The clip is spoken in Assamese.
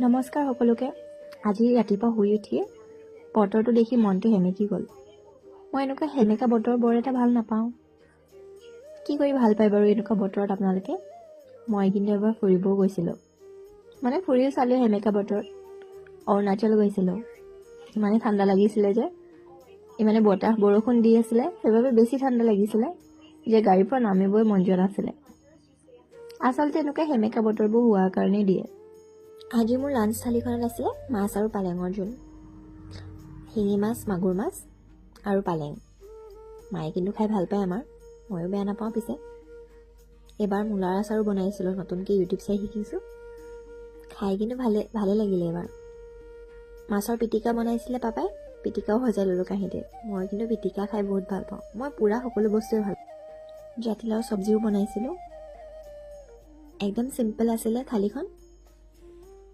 নমস্কাৰ সকলোকে। আজি ৰাতিপুৱা শুই উঠিয়ে বতৰটো দেখি মনটো সেমেকি গ'ল। মই এনেকুৱা সেমেকা বতৰ বৰ এটা ভাল নাপাওঁ। কি কৰি ভাল পায় বাৰু এনেকুৱা বতৰত আপোনালোকে? মই কিন্তু এবাৰ ফুৰিবও গৈছিলোঁ। ফুৰিও চালোঁ সেমেকা বতৰত। অৰুণাচল গৈছিলোঁ। ইমানে ঠাণ্ডা লাগিছিলে যে, ইমানে বতাহ বৰষুণ দি আছিলে, সেইবাবে বেছি ঠাণ্ডা লাগিছিলে যে গাড়ীৰ পৰা নামিবই মন যোৱা নাছিলে। আচলতে এনেকুৱা সেমেকা বতৰবোৰ হোৱাৰ কাৰণেই দিয়ে। আজি মোৰ লাঞ্চ থালিখনত আছিলে মাছ আৰু পালেঙৰ জোল, শিঙি মাছ, মাগুৰ মাছ আৰু পালেং। মায়ে কিন্তু খাই ভাল পায় আমাৰ, ময়ো বেয়া নাপাওঁ। পিছে এইবাৰ মূলাৰ আচাৰো বনাইছিলোঁ, নতুনকৈ ইউটিউব চাই শিকিছোঁ। খাই কিন্তু ভালে লাগিলে এইবাৰ। মাছৰ পিটিকা বনাইছিলে পাপাই, পিটিকাও সজাই ল'লোঁ কাঁহীতে। মই কিন্তু পিটিকা খাই বহুত ভাল পাওঁ। মই পূৰা সকলো বস্তুৱে ভাল পাওঁ। জাতিলাও চব্জিও বনাইছিলোঁ। একদম চিম্পল আছিলে থালিখন,